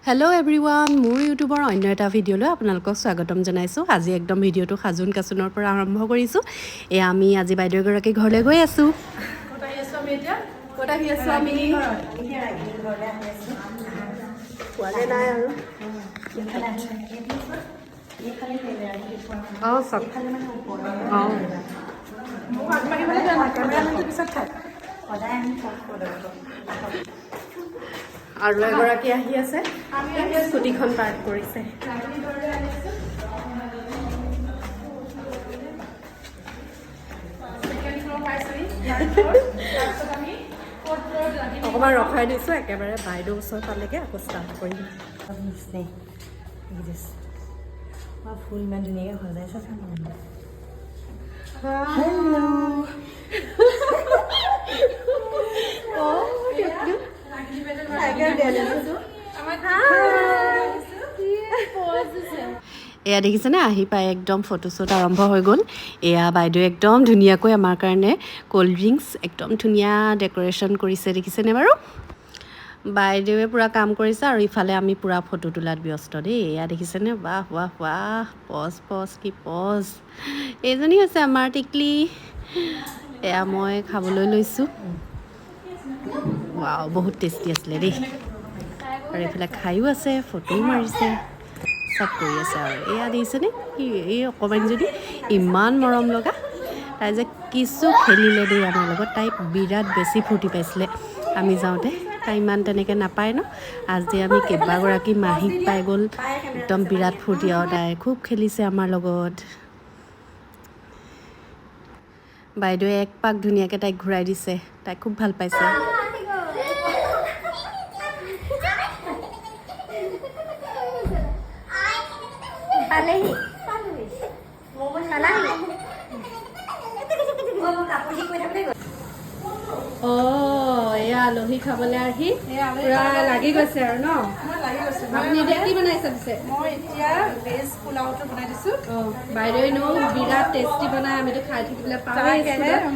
Hello' everyone, মোৰ ইউটিউবৰ অন্য এটা ভিডিঅ'লৈ আপোনালোকক স্বাগতম জনাইছোঁ। আজি একদম ভিডিঅ'টো সাজোন কাচোনৰ পৰা আৰম্ভ কৰিছোঁ। আমি আজি বাইদেউ এগৰাকী ঘৰলৈ গৈ আছোঁ। পোৱালে নাই আৰু আৰু এগৰাকী আহি আছে, স্কুটিখন পাৰ্ক কৰিছে। অকণমান ৰখাই দিছোঁ, একেবাৰে বাইদেউ ওচৰ পালেগৈ আকৌ ষ্টাৰ্ট কৰিম। ফুল ইমান ধুনীয়াকৈ সজাইছে। এয়া দেখিছেনে, আহি পাই একদম ফটোশ্বুট আৰম্ভ হৈ গ'ল। এয়া বাইদেউ একদম ধুনীয়াকৈ আমাৰ কাৰণে ক'ল্ড ড্ৰিংকছ একদম ধুনীয়া ডেক'ৰেশ্যন কৰিছে, দেখিছেনে বাৰু? বাইদেৱে পূৰা কাম কৰিছে আৰু ইফালে আমি পূৰা ফটো তোলাত ব্যস্ত দেই। এয়া দেখিছেনে, বাহ বাহ বাহ, পজ কি পজ। এইজনী হৈছে আমাৰ টিকলি। এয়া মই খাবলৈ লৈছোঁ। ৱাও, বহুত টেষ্টি আছিলে দেই। আৰু এইফালে খায়ো আছে, ফটোও মাৰিছে, চব কৰি আছে। আৰু এয়া দেখিছেনে, এই অকণমানিজনী ইমান মৰম লগা। তাই যে কিছু খেলিলে দেই আমাৰ লগত। তাই বিৰাট বেছি ফূৰ্তি পাইছিলে আমি যাওঁতে। তাই ইমান তেনেকৈ নাপায় ন। আজি আমি কেইবাগৰাকী মাহীক পাই গ'ল, একদম বিৰাট ফূৰ্তি। আৰু তাই খুব খেলিছে আমাৰ লগত। বাইদেৱে এক পাক ধুনীয়াকৈ তাইক ঘূৰাই দিছে, তাই খুব ভাল পাইছে। এয়া আলহী খাবলৈ আহি পুৰা লাগি গৈছে আৰু ন? আপুনি এতিয়া কি বনাইছে পিছে? মই এতিয়া ভেজ পোলাওটো বনাই দিছোঁ। বাইদেউ এনেও বিৰাট টেষ্টি বনাই, আমিতো খাই থাকিবলৈ পাওঁ।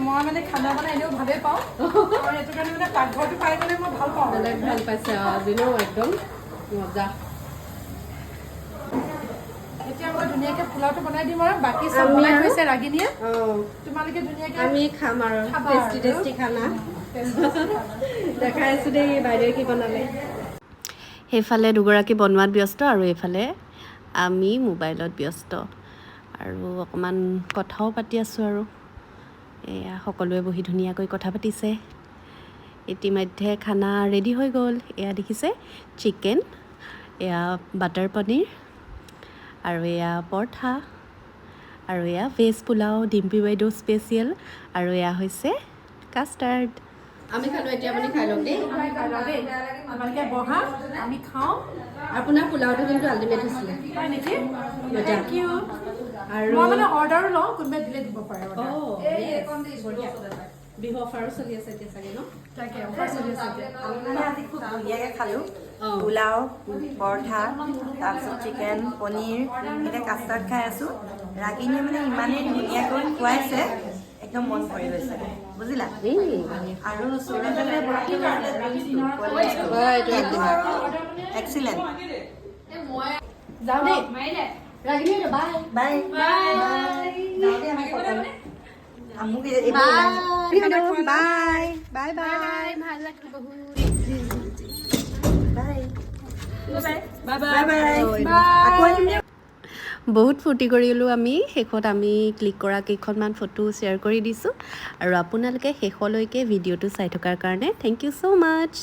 মই মানে খানা বনাই এনেও ভালেই পাওঁ, আৰু সেইটো কাৰণে মানে পাকঘৰটো পাই গ'লে মই ভাল পাওঁ। বেলেগ ভাল পাইছে আজিও একদম মজা। এতিয়া মই ধুনীয়াকৈ পোলাওটো বনাই দিম আৰু বাকী চব বনাই থৈছে ৰাগিনীয়ে। তোমালোকে ধুনীয়াকৈ আমি খাম আৰু টেষ্টি খানা দেখাই আছোঁ দেই বাইদেৱে কি বনালে। সেইফালে দুগৰাকী বনোৱাত ব্যস্ত আৰু এইফালে আমি মোবাইলত ব্যস্ত, আৰু অকণমান কথাও পাতি আছোঁ। আৰু এয়া সকলোৱে বহি ধুনীয়াকৈ কথা পাতিছে। ইতিমধ্যে খানা ৰেডি হৈ গ'ল। এয়া দেখিছে, চিকেন, এয়া বাটাৰ পনীৰ, আৰু এয়া পৰঠা, আৰু এয়া ভেজ পোলাও ডিম্পী বাইদেউ স্পেচিয়েল, আৰু এয়া হৈছে কাষ্টাৰ্ড। আমি খালোঁ, এতিয়া আপুনি খাই লওক দেই। তোমালোকে বহা, আমি খাওঁ। আপোনাৰ পোলাওটো কিন্তু আল্টিমেট হৈছিলে। হয় নেকি? Thank you. আৰু মই মানে অৰ্ডাৰো লওঁ, কোনোবাই দিলে দিব পাৰে। বিহু অফাৰো চলি আছে এতিয়া চাগে ন? তাকে অফাৰ চলি আছে এতিয়া। আমি মানে আজি খুব ধুনীয়াকৈ খালোঁ। পোলাও, পৰঠা, তাৰপিছত চিকেন, পনীৰ, এতিয়া কাষ্টাৰ্ড খাই আছোঁ। ৰাগিনীয়ে মানে ইমানেই ধুনীয়াকৈ খুৱাইছে, একদম মন ভৰি গৈছে, বুজিলা? আৰু এক্সিলেণ্ট। যাওঁ দেই। ৰাগিনী বাই বাই বহুত ফূৰ্তি কৰিলোঁ আমি। শেষত আমি ক্লিক কৰা কেইখনমান ফটো শ্বেয়াৰ কৰি দিছোঁ। আৰু আপোনালোকে শেষলৈকে ভিডিঅ'টো চাই থকাৰ কাৰণে থেংক ইউ ছ' মাছ।